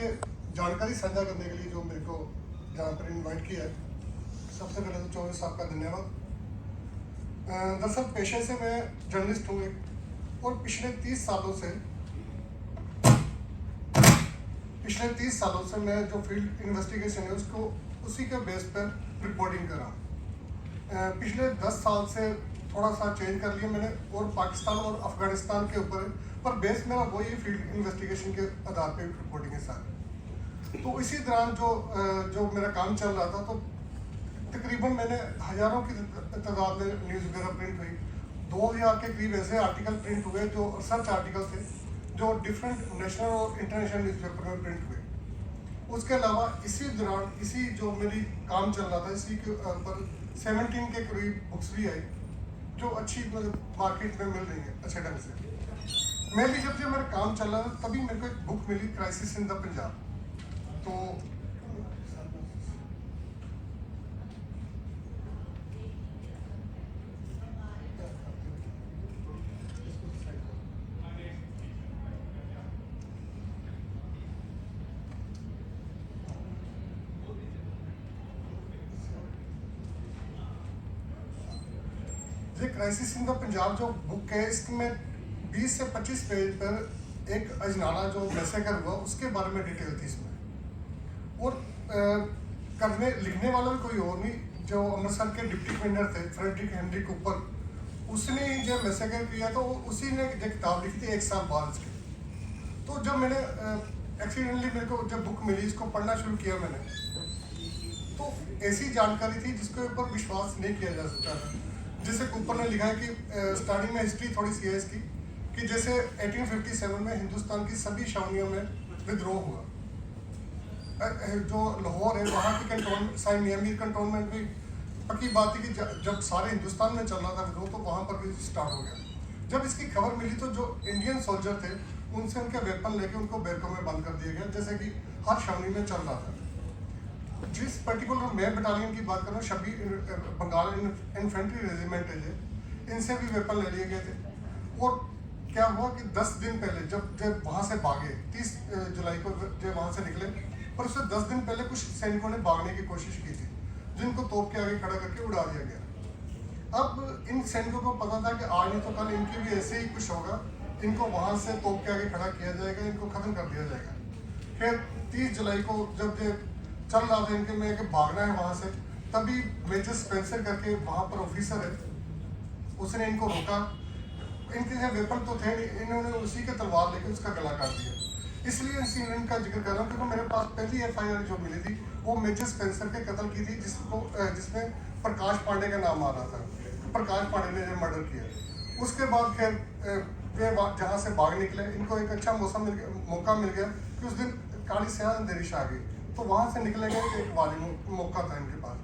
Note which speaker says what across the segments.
Speaker 1: ये जानकारी साझा करने के लिए जो मेरे को यहाँ पर इनवाइट किया है, सबसे पहले तो चौधरी साहब का धन्यवाद। दरअसल पेशे से मैं जर्नलिस्ट हूँ एक, और पिछले 30 सालों से मैं जो फील्ड इन्वेस्टिगेशन है उसको उसी के बेस पर रिपोर्टिंग कर रहा हूँ। पिछले 10 साल से थोड़ा सा चेंज कर लिया मैंने, और पाकिस्तान और अफगानिस्तान के ऊपर, पर बेस मेरा वही फील्ड इन्वेस्टिगेशन के आधार पर रिपोर्टिंग है सारी। तो इसी दौरान जो मेरा काम चल रहा था, तो तकरीबन मैंने हज़ारों की तादाद में न्यूज़ वगैरह प्रिंट हुई। 2000 के करीब ऐसे आर्टिकल प्रिंट हुए जो रिसर्च आर्टिकल थे, जो डिफरेंट नेशनल और इंटरनेशनल न्यूज़पेपर में प्रिंट हुए। उसके अलावा इसी दौरान इसी जो मेरी काम चल रहा था, इसी के ऊपर 17 के करीब बुक्स भी आई जो अच्छी मार्केट में मिल रही है अच्छे ढंग से। मैं भी जब मेरा काम चल रहा था तभी मेरे को एक बुक मिली, क्राइसिस इन द पंजाब। तो ये क्राइसिस इन द पंजाब जो बुक है, इसमें 20 से 25 पेज पर एक अजनाला जो मैसेकर हुआ उसके बारे में डिटेल थी इसमें। और लिखने वाला भी कोई और नहीं, जो अमृतसर के डिप्टी कमिश्नर थे फ्रेडरिक हेनरी कूपर, उसने जो मैसेकर किया तो उसी ने जो किताब लिखी थी 1 साल बाद इसके। तो जब मैंने एक्सीडेंटली मेरे को जब बुक मिली, इसको पढ़ना शुरू किया मैंने, तो ऐसी जानकारी थी जिसके ऊपर विश्वास नहीं किया जा सकता था। जैसे कूपर ने लिखा है कि स्टार्टिंग में हिस्ट्री थोड़ी सी है इसकी, कि जैसे 1857 में हिंदुस्तान की सभी छावनियों में विद्रोह हुआ। जो लाहौर है वहाँ की कंटोनमेंट, साई मियां मीर कंटोनमेंट भी पक्की बात थी कि जब सारे हिंदुस्तान में चल रहा था विद्रोह, तो वहाँ पर भी स्टार्ट हो गया। जब इसकी खबर मिली तो जो इंडियन सोल्जर थे उनसे उनके वेपन लेके उनको बैरकों में बंद कर दिया गया, जैसे कि हर छावनी में चल रहा था। जिस पर्टिकुलर मैं बटालियन की बात कर रहा हूँ, 26 बंगाल इन्फेंट्री रेजिमेंट है, इनसे भी वेपन ले लिए गए थे। और क्या हुआ कि 10 दिन पहले जब वहाँ से भागे, 30 जुलाई को जब वहाँ से निकले, पर उससे 10 दिन पहले कुछ सैनिकों ने भागने की कोशिश की थी, जिनको तोप के आगे खड़ा करके उड़ा दिया गया। अब इन सैनिकों को पता था कि आज नहीं तो कल इनकी भी ऐसे ही कुछ होगा, इनको वहाँ से तोप के आगे खड़ा किया जाएगा, इनको ख़त्म कर दिया जाएगा। फिर 30 जुलाई को जब चल रहा था इनके में कि भागना है वहाँ से, तभी मेजर स्पेंसर करके वहाँ पर ऑफिसर है, उसने इनको रोका। इनके जो वेपन तो थे नहीं, इन्होंने उसी के तलवार लेके उसका गला काट दिया। इसलिए इस इंसिडेंट का जिक्र कर रहा हूँ क्योंकि मेरे पास पहली FIR जो मिली थी वो मेजर स्पेंसर के कत्ल की थी, जिसमें प्रकाश पांडे का नाम आ रहा था। प्रकाश पांडे ने जो मर्डर किया, उसके बाद फिर वे जहाँ से भाग निकले, इनको एक अच्छा मौका मिल गया कि उस दिन काली स्याह अंधेरी छा गई, तो वहाँ से निकले गए, एक वाली मौका था इनके पास।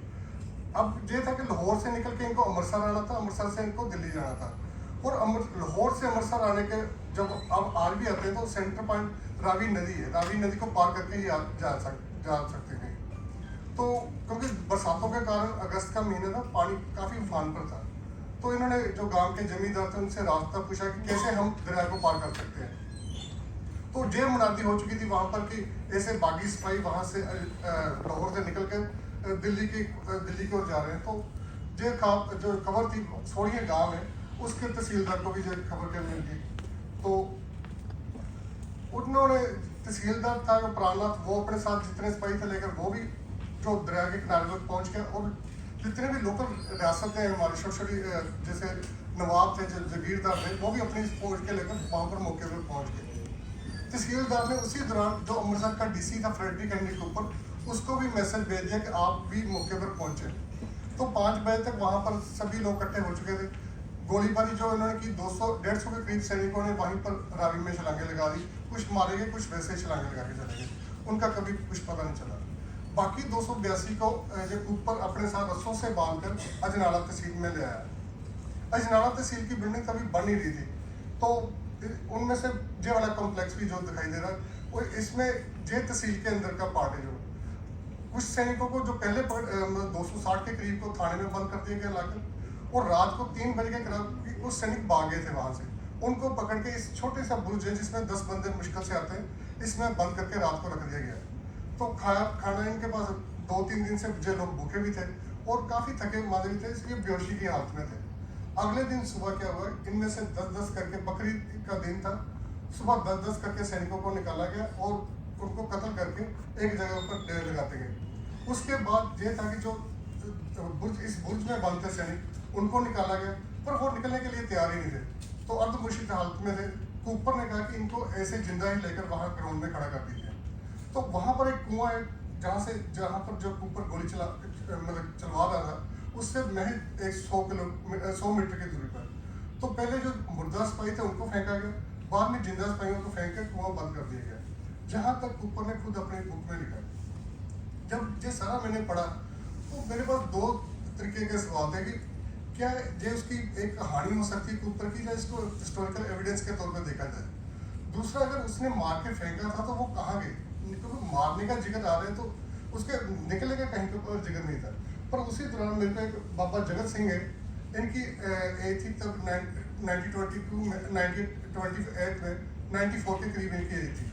Speaker 1: अब ये था कि लाहौर से निकल के इनको अमृतसर आना था, अमृतसर से इनको दिल्ली जाना था। और लाहौर से अमृतसर आने के जब अब आर भी आते हैं तो सेंटर पॉइंट रावी नदी है, रावी नदी को पार करके ही जा सकते हैं। तो क्योंकि बरसातों के कारण अगस्त का महीना था, पानी काफ़ी उफान पर था, तो इन्होंने जो गांव के जमींदार थे उनसे रास्ता पूछा कि कैसे हम दरिया को पार कर सकते हैं। तो जेब मुनादी हो चुकी थी वहाँ पर कि ऐसे बागी सिपाही वहाँ से लाहौर से निकल कर दिल्ली की ओर जा रहे हैं। तो जो खबर थी, सोड़िया गांव है, उसके तहसीलदार को भी जो खबर मिल गई, तो उन्होंने, तहसीलदार था जो प्राणनाथ, वो अपने साथ जितने सिपाही थे लेकर वो भी जो दरिया के किनारे तक पहुँच गया। और जितने भी लोकल रियासतें हैं हमारी छोटी छोटी, जैसे नवाब थे, जगीरदार थे, वो भी अपनी फौज के लेकर वहाँ पर मौके पर पहुँच गए। तहसीलदार ने उसी दौरान जो अमृतसर का DC था फ्रेडरिक हेनरी कूपर, उसको भी मैसेज भेज दिया कि आप भी मौके पर पहुंचे। तो 5 बजे तक वहां पर सभी लोग इकट्ठे हो चुके थे। गोलीबारी जो इन्होंने की, 200-150 के करीब सैनिकों ने वहीं पर रावी में छलांगे लगा दी, कुछ मारे गए, कुछ वैसे छलांगे लगा के चले गए, उनका कभी कुछ पता नहीं चला। बाकी 282 को जो कूपर अपने साथ रस्सों से बांधकर अजनाला तहसील में ले आया। अजनाला तहसील की बिल्डिंग कभी बन नहीं रही थी, तो उनमें से जे वाला कॉम्प्लेक्स भी जो दिखाई दे रहा है, और इसमें जे तहसील के अंदर का पार्ट है। जो कुछ सैनिकों को जो पहले 260 के करीब को थाने में बंद कर दिया गया लाकर, और रात को 3 बजे के करीब कुछ सैनिक भाग गए थे वहाँ से, उनको पकड़ के इस छोटे सा बुर्ज है जिसमें 10 बंदे मुश्किल से आते हैं, इसमें बंद करके रात को रख दिया गया। तो खाया खाना इनके पास 2-3 दिन से जो लोग भूखे भी थे और काफ़ी थके मादे भी थे, इसलिए बेहोशी की हालत में थे। अगले दिन सुबह क्या हुआ, इनमें से 10-10 करके, बकरीद का दिन था, सुबह 10-10 करके सैनिकों को निकाला गया और उनको कत्ल करके एक जगह पर डेरे लगाते गए। उसके बाद ये था कि जो इस बुर्ज में बंद थे सैनिक, उनको निकाला गया, पर वो निकलने के लिए तैयार ही नहीं थे, तो अर्धमुर्शिद हालत में थे। कूपर ने कहा कि इनको ऐसे जिंदा ही लेकर वहाँ ग्राउंड में खड़ा कर दीजिए। तो वहाँ पर एक कुआं है, जहाँ पर जो कूपर गोली चलवा रहा था, उससे महज 100 मीटर की दूरी पर। तो पहले जो मुर्दा सिपाही थे उनको फेंका गया, बाद में जिंदा सिपाहियों को फेंक कर कुआं बंद कर दिया गया। जहाँ तक कूपर ने खुद अपने बुक में लिखा। जब ये सारा मैंने पढ़ा तो मेरे पास 2 तरीके के सवाल थे कि क्या ये उसकी एक कहानी हो सकती है कूपर की, या इसको हिस्टोरिकल एविडेंस के तौर पर देखा जाए। दूसरा, अगर उसने मार के फेंका था तो वो कहाँ गई, क्योंकि मारने का जिक्र आ रहा है तो उसके निकलने का कहीं पर जिक्र नहीं था। पर उसी दौरान मेरे को एक बाबा जगत सिंह है, इनकी एज थी तब 1922 में, 1928 में, 94 के करीब इनकी एज थी।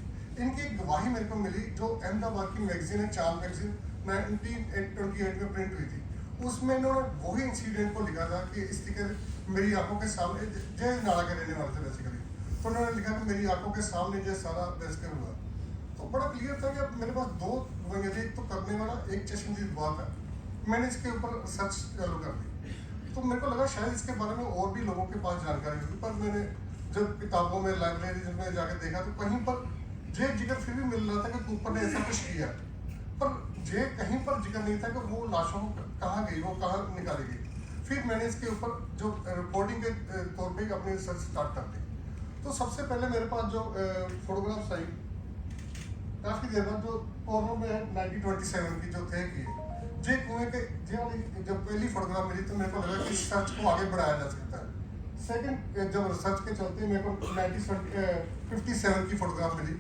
Speaker 1: इनकी एक गवाही मेरे को मिली जो अहमदाबाद की मैगजीन है, चांद मैगजीन, 1928 में प्रिंट हुई थी। उसमें इन्होंने वही इंसिडेंट को लिखा था कि इस तरीके मेरी आंखों के सामने, जय नाला के रहने वाले थे बेसिकली, तो उन्होंने लिखा कि मेरी आंखों के सामने जो सारा वैसे हुआ। तो बड़ा क्लियर था कि अब मेरे पास 2 गवाहियाँ थी, एक तो करने वाला, एक चश्मदीद बात है। मैंने इसके ऊपर सर्च चालू कर दी, तो मेरे को लगा शायद इसके बारे में और भी लोगों के पास जानकारी होगी, पर मैंने जब किताबों में, लाइब्रेरी में जाकर देखा तो कहीं पर ये जिक्र फिर भी मिल रहा था कि कूपर ने ऐसा कुछ किया, पर ये कहीं पर जिक्र नहीं था कि वो लाशों कहाँ गई, वो कहाँ निकाली गई। फिर मैंने इसके ऊपर जो रिपोर्टिंग के तौर पे अपनी रिसर्च स्टार्ट कर दी। तो सबसे पहले मेरे पास जो फोटोग्राफ्स आई काफ़ी देर बाद, जो कोरोना में 1927 की जो थे कि जे कुएं के जे वाली जब पहली फोटोग्राफ मिली तो मेरे को लगा कि रिसर्च को आगे बढ़ाया जा सकता है। सेकंड, जब रिसर्च के चलते मेरे को 1957 की फोटोग्राफ मिली,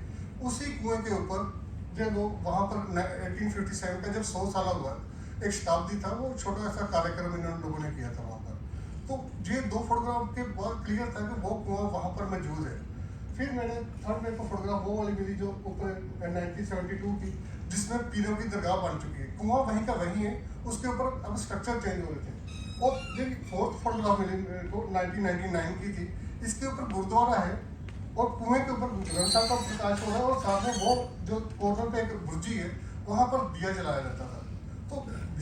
Speaker 1: उसी कुएं के ऊपर जो लोग वहाँ पर 1857 का जब 100 साल हुआ, एक शताब्दी था, वो छोटा सा कार्यक्रम इन लोगों ने किया था वहाँ पर। तो ये 2 फोटोग्राफ के बाद क्लियर था कि वो कुआं वहाँ पर मौजूद है। फिर मैंने थर्ड मेरे को फोटोग्राफ वो वाली मिली जो ऊपर 1972 की, जिसमें पीरों की दरगाह बन चुकी है, कुआं वहीं का वहीं है, उसके ऊपर अब स्ट्रक्चर चेंज हो रहे थे। और जो 4th फोटोग्राफ मिली मेरे को 1999 की थी, इसके ऊपर गुरुद्वारा है और कुएं के ऊपर ग्रंथ साहब का प्रकाश हो रहा है, और साथ में वो जो कॉर्नर पे एक बुर्जी है वहाँ पर दिया जलाया जाता था। तो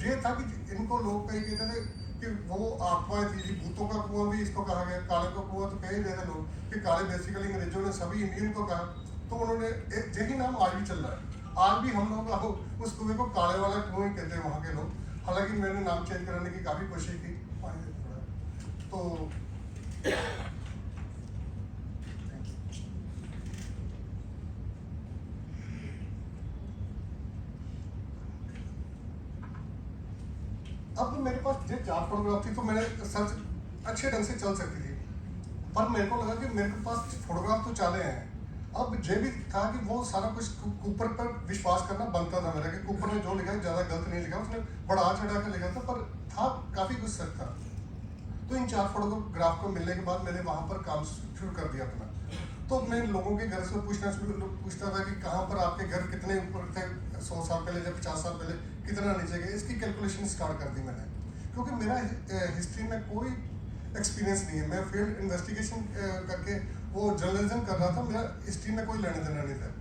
Speaker 1: ये था कि इनको लोग कहीं कहते थे कि वो आत्माएं थी, भूतों का कुआं भी इसको कहा गया, काले का कुआं तो कह ही रहे थे लोग कि काले बेसिकली अंग्रेजों ने सभी इंडियन को कहा, तो उन्होंने यही नाम आज भी चल रहा है। आज भी हम लोग उस कुएं को काले वाला कुआं ही कहते हैं वहाँ के लोग, हालांकि मैंने नाम चेंज कराने की काफ़ी कोशिश की। तो अब मेरे पास ये 4 फोटोग्राफ थी, तो मैंने सर्च अच्छे ढंग से चल सकती थी, पर मेरे को लगा कि मेरे पास फोटोग्राफ तो चाले हैं। अब ये भी था कि वो सारा कुछ कूपर पर विश्वास करना बनता था मेरा, कि कूपर ने जो लिखा है ज़्यादा गलत नहीं लिखा, उसने बड़ा चढ़ा कर लिखा था, पर था काफ़ी कुछ सच था। तो इन 4 फोटोग्राफ को मिलने के बाद मैंने वहाँ पर काम शुरू कर दिया अपना। तो मैं लोगों के घर से पूछता था कि कहाँ पर आपके घर कितने ऊपर थे 100 साल पहले, जब 50 साल पहले कितना नीचे गए, इसकी कैलकुलेशन स्टार्ट कर दी मैंने, क्योंकि मेरा हिस्ट्री में कोई एक्सपीरियंस नहीं है। मैं फील्ड इन्वेस्टिगेशन करके वो जर्नलिज्म कर रहा था, मेरा हिस्ट्री में कोई लेना देना नहीं था।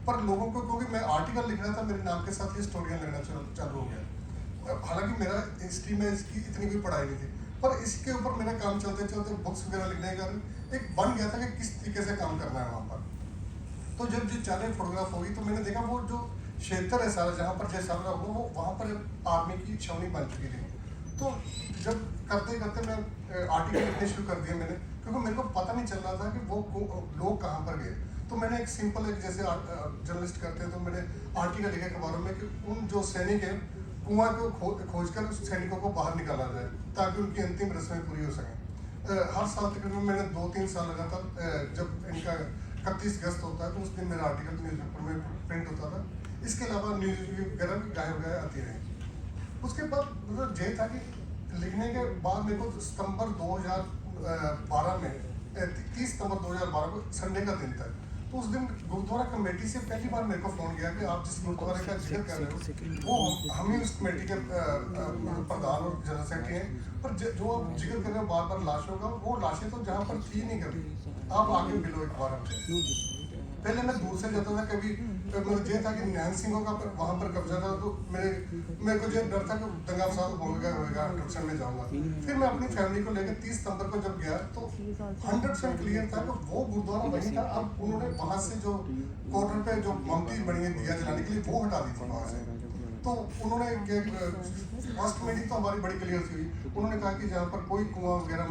Speaker 1: पर लोगों को, क्योंकि मैं आर्टिकल लिख रहा था मेरे नाम के साथ, हिस्टोरियन लेना चालू हो गया। हालांकि मेरा हिस्ट्री में इसकी इतनी कोई पढ़ाई नहीं थी, पर इसके ऊपर मेरा काम चलते चलते बुक्स वगैरह लिखने का एक बन गया था कि किस तरीके से काम करना है वहाँ पर। तो जब जो 4 फोटोग्राफ होगी तो मैंने देखा वो जो क्षेत्र है सारा, जहाँ पर जैसा हुआ वो वहाँ पर आर्मी की छावनी बन चुकी थी। तो जब करते करते मैं आर्टिकल लिखने शुरू कर दिए मैंने, क्योंकि मेरे को पता नहीं चल रहा था कि वो लोग कहाँ पर गए। तो मैंने एक सिंपल, एक जैसे जर्नलिस्ट करते हैं, तो मैंने आर्टिकल लिखे अखबारों में कि उन जो सैनिक हैं कुआं को खोज कर उस सैनिकों को बाहर निकाला जाए, ताकि उनकी अंतिम रस्में पूरी हो सकें। हर साल तकरीबन मैंने 2-3 साल लगातार, जब इनका 31 अगस्त होता है तो उस दिन मेरा आर्टिकल न्यूज़पेपर में प्रिंट होता था। इसके अलावा न्यूज़ वगैरह भी गायब आती रही। उसके बाद मतलब ये था कि लिखने के बाद मेरे को सितंबर 2012 में 30 सितंबर 2012 को संडे का दिन था, तो उस दिन गुरुद्वारा कमेटी से पहली बार मेरे को फ़ोन गया कि आप जिस गुरुद्वारे का जिक्र कर रहे हो वो हम ही उस कमेटी के प्रधान और जनरल सेक्रेटरी हैं, पर जो आप जिक्र कर रहे हो बार बार लाशों का, वो लाशें तो जहाँ पर थी नहीं कभी, आप आके मिलो एक बार हमसे। पहले मैं दूर से जाता था, कभी मुझे ये था कि नैन सिंह का वहाँ पर कब्जा था, तो मेरे को ये डर था कि दंगा फसाद होगा टक्शन में जाऊँगा। फिर मैं अपनी फैमिली को लेकर 30 सितंबर को जब गया तो 100% क्लियर था कि वो गुरुद्वारा वहीं था। अब उन्होंने वहाँ से जो क्वार्टर पे जो ममती बनी है दिया जलाने के लिए, वो हटा दी थी वहाँ से। तो उन्होंने फर्स्ट मीटिंग तो हमारी बड़ी क्लियर थी, उन्होंने कहा कि जहाँ पर कोई कुआं वगैरह